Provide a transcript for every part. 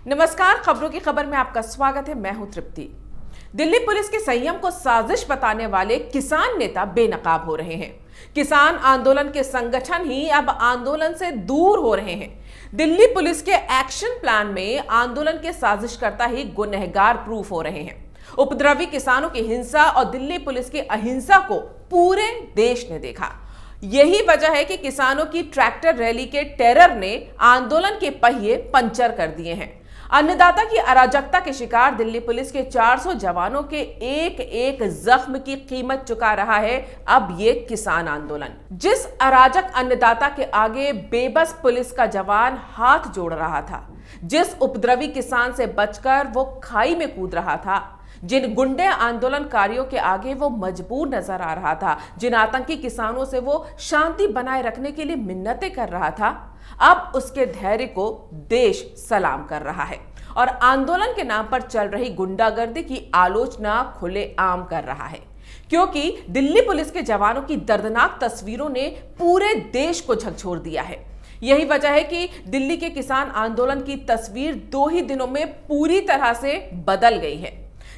नमस्कार, खबरों की खबर में आपका स्वागत है। मैं हूं तृप्ति। दिल्ली पुलिस के संयम को साजिश बताने वाले किसान नेता बेनकाब हो रहे हैं। किसान आंदोलन के संगठन ही अब आंदोलन से दूर हो रहे हैं। दिल्ली पुलिस के एक्शन प्लान में आंदोलन के साजिशकर्ता ही गुनहगार प्रूफ हो रहे हैं। उपद्रवी किसानों की हिंसा और दिल्ली पुलिस की अहिंसा को पूरे देश ने देखा। यही वजह है कि किसानों की ट्रैक्टर रैली के टेरर ने आंदोलन के पहिए पंचर कर दिए हैं। अन्नदाता की अराजकता के शिकार दिल्ली पुलिस के 400 जवानों के एक एक जख्म की कीमत चुका रहा है अब ये किसान आंदोलन। जिस अराजक अन्नदाता के आगे बेबस पुलिस का जवान हाथ जोड़ रहा था, जिस उपद्रवी किसान से बचकर वो खाई में कूद रहा था, जिन गुंडे आंदोलनकारियों के आगे वो मजबूर नजर आ रहा था, जिन आतंकी किसानों से वो शांति बनाए रखने के लिए मिन्नतें कर रहा था, अब उसके धैर्य को देश सलाम कर रहा है और आंदोलन के नाम पर चल रही गुंडागर्दी की आलोचना खुलेआम कर रहा है। क्योंकि दिल्ली पुलिस के जवानों की दर्दनाक तस्वीरों ने पूरे देश को झकझोर दिया है। यही वजह है कि दिल्ली के किसान आंदोलन की तस्वीर 2 ही दिनों में पूरी तरह से बदल गई है।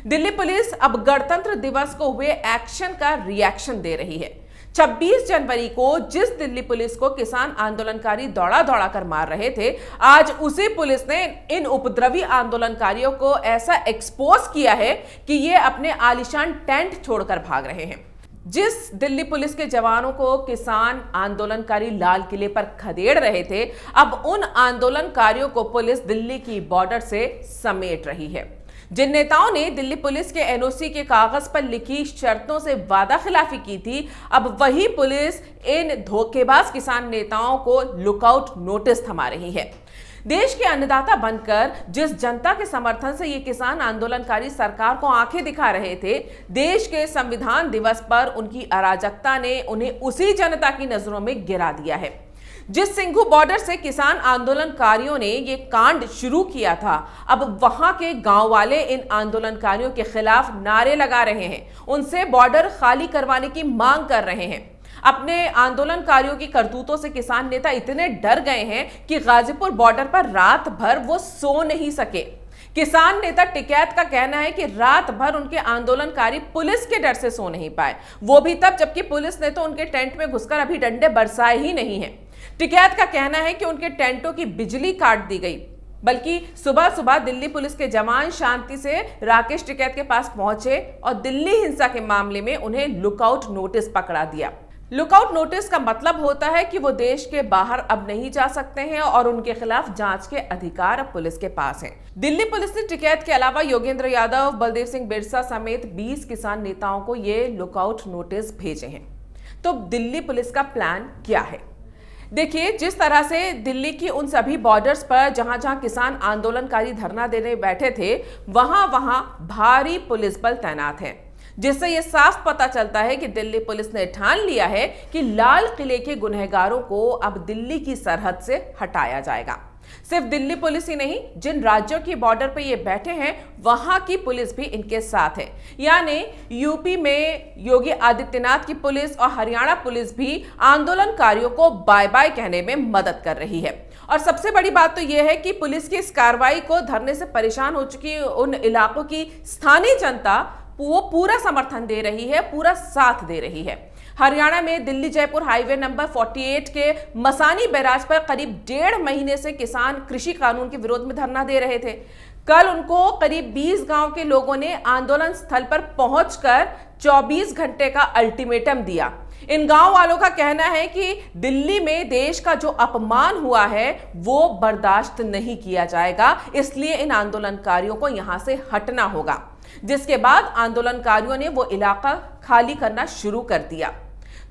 दिल्ली पुलिस अब गणतंत्र दिवस को हुए एक्शन का रिएक्शन दे रही है। 26 जनवरी को जिस दिल्ली पुलिस को किसान आंदोलनकारी दौड़ा दौड़ा कर मार रहे थे, आज उसी पुलिस ने इन उपद्रवी आंदोलनकारियों को ऐसा एक्सपोज किया है कि ये अपने आलीशान टेंट छोड़कर भाग रहे हैं। जिस दिल्ली पुलिस के जवानों को किसान आंदोलनकारी लाल किले पर खदेड़ रहे थे, अब उन आंदोलनकारियों को पुलिस दिल्ली की बॉर्डर से समेट रही है। जिन नेताओं ने दिल्ली पुलिस के एनओसी के कागज पर लिखी शर्तों से वादा खिलाफी की थी, अब वही पुलिस इन धोखेबाज किसान नेताओं को लुकआउट नोटिस थमा रही है। देश के अन्नदाता बनकर जिस जनता के समर्थन से ये किसान आंदोलनकारी सरकार को आंखें दिखा रहे थे, देश के संविधान दिवस पर उनकी अराजकता ने उन्हें उसी जनता की नजरों में गिरा दिया है। जिस सिंघू बॉर्डर से किसान आंदोलनकारियों ने ये कांड शुरू किया था, अब वहां के गांव वाले इन आंदोलनकारियों के खिलाफ नारे लगा रहे हैं, उनसे बॉर्डर खाली करवाने की मांग कर रहे हैं। अपने आंदोलनकारियों की करतूतों से किसान नेता इतने डर गए हैं कि गाजीपुर बॉर्डर पर रात भर वो सो नहीं सके। किसान नेता टिकैत का कहना है कि रात भर उनके आंदोलनकारी पुलिस के डर से सो नहीं पाए, वो भी तब जबकि पुलिस ने तो उनके टेंट में घुसकर अभी डंडे बरसाए ही नहीं हैं। टिकैत का कहना है कि उनके टेंटों की बिजली काट दी गई, बल्कि सुबह सुबह दिल्ली पुलिस के जवान शांति से राकेश टिकैत के पास पहुंचे और दिल्ली हिंसा के मामले में उन्हें लुकआउट नोटिस पकड़ा दिया। लुकआउट नोटिस का मतलब होता है कि वो देश के बाहर अब नहीं जा सकते हैं और उनके खिलाफ जांच के अधिकार अब पुलिस के पास हैं। दिल्ली पुलिस ने टिकैत के अलावा योगेंद्र यादव, बलदेव सिंह बिरसा समेत 20 किसान नेताओं को ये लुकआउट नोटिस भेजे हैं। तो दिल्ली पुलिस का प्लान क्या है? देखिए, जिस तरह से दिल्ली की उन सभी बॉर्डर्स पर जहां जहां किसान आंदोलनकारी धरना देने बैठे थे, वहां वहां भारी पुलिस बल तैनात है, जिससे यह साफ पता चलता है कि दिल्ली पुलिस ने ठान लिया है कि लाल किले के गुनहगारों को अब दिल्ली की सरहद से हटाया जाएगा। सिर्फ दिल्ली पुलिस ही नहीं, जिन राज्यों की बॉर्डर पे ये बैठे हैं वहां की पुलिस भी इनके साथ है। यानी यूपी में योगी आदित्यनाथ की पुलिस और हरियाणा पुलिस भी आंदोलनकारियों को बाय बाय कहने में मदद कर रही है। और सबसे बड़ी बात तो यह है कि पुलिस की इस कार्रवाई को धरने से परेशान हो चुकी उन इलाकों की स्थानीय जनता वो पूरा समर्थन दे रही है, पूरा साथ दे रही है। हरियाणा में दिल्ली जयपुर हाईवे नंबर 48 के मसानी बैराज पर करीब 1.5 महीने से किसान कृषि कानून के विरोध में धरना दे रहे थे। कल उनको करीब 20 गांव के लोगों ने आंदोलन स्थल पर पहुंचकर 24 घंटे का अल्टीमेटम दिया। इन गांव वालों का कहना है कि दिल्ली में देश का जो अपमान हुआ है वो बर्दाश्त नहीं किया जाएगा, इसलिए इन आंदोलनकारियों को यहां से हटना होगा। जिसके बाद आंदोलनकारियों ने वो इलाका खाली करना शुरू कर दिया।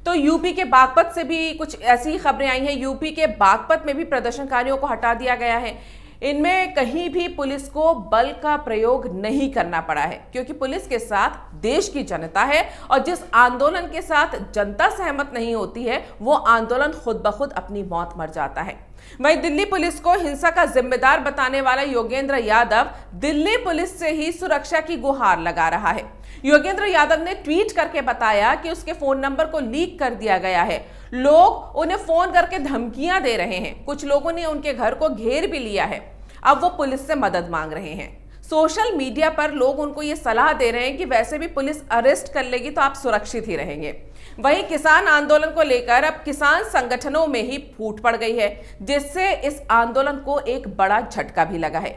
तो यूपी के बागपत से भी कुछ ऐसी खबरें आई हैं। यूपी के बागपत में भी प्रदर्शनकारियों को हटा दिया गया है। इनमें कहीं भी पुलिस को बल का प्रयोग नहीं करना पड़ा है, क्योंकि पुलिस के साथ देश की जनता है और जिस आंदोलन के साथ जनता सहमत नहीं होती है वो आंदोलन खुद ब खुद अपनी मौत मर जाता है। वहीं दिल्ली पुलिस को हिंसा का जिम्मेदार बताने वाला योगेंद्र यादव दिल्ली पुलिस से ही सुरक्षा की गुहार लगा रहा है। योगेंद्र यादव ने ट्वीट करके बताया कि उसके फोन नंबर को लीक कर दिया गया है, लोग उन्हें फोन करके धमकियां दे रहे हैं, कुछ लोगों ने उनके घर को घेर भी लिया है। अब वो पुलिस से मदद मांग रहे हैं। सोशल मीडिया पर लोग उनको ये सलाह दे रहे हैं कि वैसे भी पुलिस अरेस्ट कर लेगी तो आप सुरक्षित ही रहेंगे। वहीं किसान आंदोलन को लेकर अब किसान संगठनों में ही फूट पड़ गई है, जिससे इस आंदोलन को एक बड़ा झटका भी लगा है।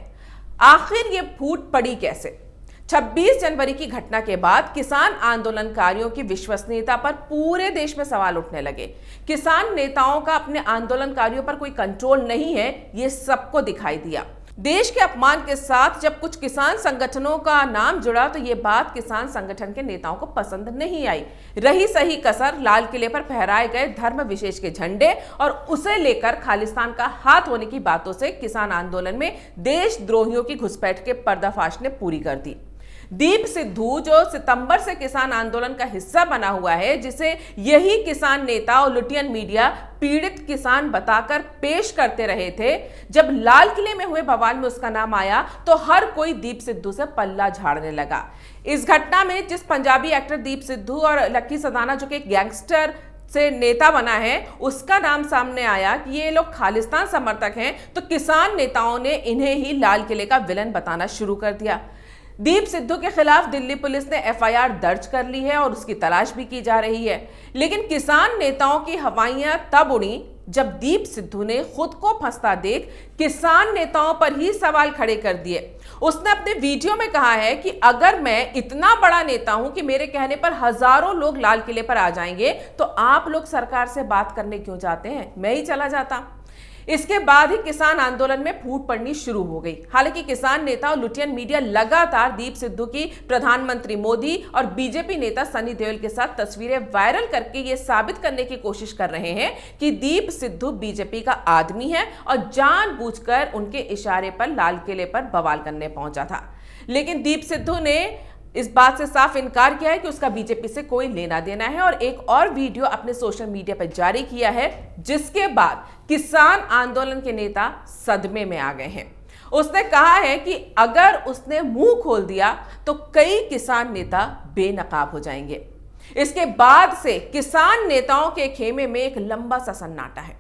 आखिर ये फूट पड़ी कैसे? 26 जनवरी की घटना के बाद किसान आंदोलनकारियों की विश्वसनीयता पर पूरे देश में सवाल उठने लगे। किसान नेताओं का अपने आंदोलनकारियों पर कोई कंट्रोल नहीं है, ये सबको दिखाई दिया। देश के अपमान के साथ जब कुछ किसान संगठनों का नाम जुड़ा तो ये बात किसान संगठन के नेताओं को पसंद नहीं आई। रही सही कसर लाल किले पर फहराए गए धर्म विशेष के झंडे और उसे लेकर खालिस्तान का हाथ होने की बातों से किसान आंदोलन में देशद्रोहियों की घुसपैठ के पर्दाफाश ने पूरी कर दी। दीप सिद्धू जो सितंबर से किसान आंदोलन का हिस्सा बना हुआ है, जिसे यही किसान नेता और लुटियन मीडिया पीड़ित किसान बताकर पेश करते रहे थे, जब लाल किले में हुए बवाल में उसका नाम आया तो हर कोई दीप सिद्धू से पल्ला झाड़ने लगा। इस घटना में जिस पंजाबी एक्टर दीप सिद्धू और लक्की सदाना जो कि एक गैंगस्टर से नेता बना है, उसका नाम सामने आया कि ये लोग खालिस्तान समर्थक हैं, तो किसान नेताओं ने इन्हें ही लाल किले का विलन बताना शुरू कर दिया। दीप सिद्धू के खिलाफ दिल्ली पुलिस ने एफआईआर दर्ज कर ली है और उसकी तलाश भी की जा रही है। लेकिन किसान नेताओं की हवाइयां तब उड़ी जब दीप सिद्धू ने खुद को फंसता देख किसान नेताओं पर ही सवाल खड़े कर दिए। उसने अपने वीडियो में कहा है कि अगर मैं इतना बड़ा नेता हूं कि मेरे कहने पर हजारों लोग लाल किले पर आ जाएंगे, तो आप लोग सरकार से बात करने क्यों जाते हैं, मैं ही चला जाता। इसके बाद ही किसान आंदोलन में फूट पड़नी शुरू हो गई। हालांकि किसान नेता और लुटियन मीडिया लगातार दीप सिद्धू की प्रधानमंत्री मोदी और बीजेपी नेता सनी देओल के साथ तस्वीरें वायरल करके ये साबित करने की कोशिश कर रहे हैं कि दीप सिद्धू बीजेपी का आदमी है और जानबूझकर उनके इशारे पर लाल किले पर बवाल करने पहुंचा था। लेकिन दीप सिद्धू ने इस बात से साफ इनकार किया है कि उसका बीजेपी से कोई लेना देना है और एक और वीडियो अपने सोशल मीडिया पर जारी किया है, जिसके बाद किसान आंदोलन के नेता सदमे में आ गए हैं। उसने कहा है कि अगर उसने मुंह खोल दिया तो कई किसान नेता बेनकाब हो जाएंगे। इसके बाद से किसान नेताओं के खेमे में एक लंबा सा सन्नाटा है।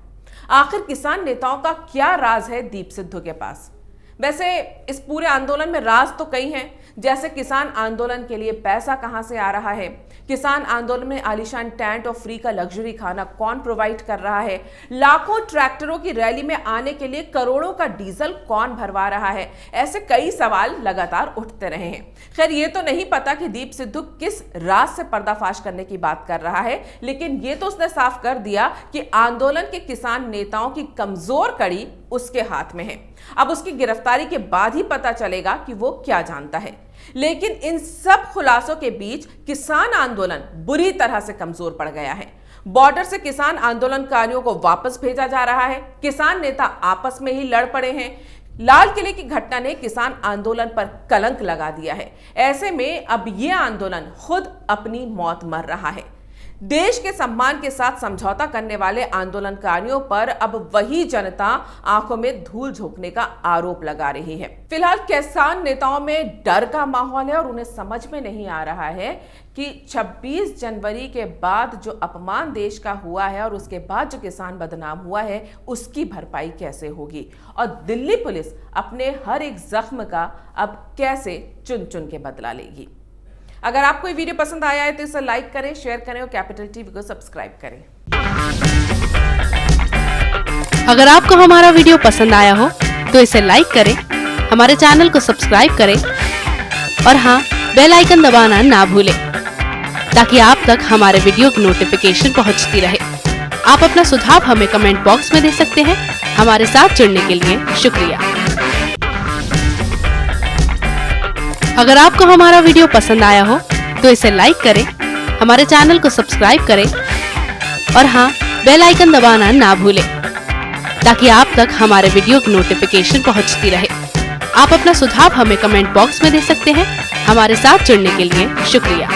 आखिर किसान नेताओं का क्या राज है दीप सिद्धू के पास? वैसे इस पूरे आंदोलन में राज तो कई हैं, जैसे किसान आंदोलन के लिए पैसा कहां से आ रहा है, किसान आंदोलन में आलीशान टेंट और फ्री का लग्जरी खाना कौन प्रोवाइड कर रहा है, लाखों ट्रैक्टरों की रैली में आने के लिए करोड़ों का डीजल कौन भरवा रहा है। ऐसे कई सवाल लगातार उठते रहे हैं। खैर, ये तो नहीं पता कि दीप सिद्धू किस राज से पर्दाफाश करने की बात कर रहा है, लेकिन ये तो उसने साफ कर दिया कि आंदोलन के किसान नेताओं की कमजोर कड़ी उसके हाथ में है। अब उसकी गिरफ्तारी के बाद ही पता चलेगा कि वो क्या जानता है। लेकिन इन सब खुलासों के बीच किसान आंदोलन बुरी तरह से कमजोर पड़ गया है। बॉर्डर से किसान आंदोलनकारियों को वापस भेजा जा रहा है। किसान नेता आपस में ही लड़ पड़े हैं। लाल किले की घटना ने किसान आंदोलन पर कलंक लगा दिया है। ऐसे में अब यह आंदोलन खुद अपनी मौत मर रहा है। देश के सम्मान के साथ समझौता करने वाले आंदोलनकारियों पर अब वही जनता आंखों में धूल झोंकने का आरोप लगा रही है। फिलहाल किसान नेताओं में डर का माहौल है और उन्हें समझ में नहीं आ रहा है कि 26 जनवरी के बाद जो अपमान देश का हुआ है और उसके बाद जो किसान बदनाम हुआ है, उसकी भरपाई कैसे होगी और दिल्ली पुलिस अपने हर एक जख्म का अब कैसे चुन चुन के बदला लेगी। अगर आपको ये वीडियो पसंद आया है तो इसे लाइक करें, शेयर करें और कैपिटल टीवी को सब्सक्राइब करें। अगर आपको हमारा वीडियो पसंद आया हो तो इसे लाइक करें, हमारे चैनल को सब्सक्राइब करें और हाँ, बेल आइकन दबाना ना भूलें ताकि आप तक हमारे वीडियो की नोटिफिकेशन पहुंचती रहे। आप अपना सुझाव हमें कमेंट बॉक्स में दे सकते हैं। हमारे साथ जुड़ने के लिए शुक्रिया। अगर आपको हमारा वीडियो पसंद आया हो तो इसे लाइक करें, हमारे चैनल को सब्सक्राइब करें और हाँ, बेल आइकन दबाना ना भूलें ताकि आप तक हमारे वीडियो की नोटिफिकेशन पहुंचती रहे। आप अपना सुझाव हमें कमेंट बॉक्स में दे सकते हैं। हमारे साथ जुड़ने के लिए शुक्रिया।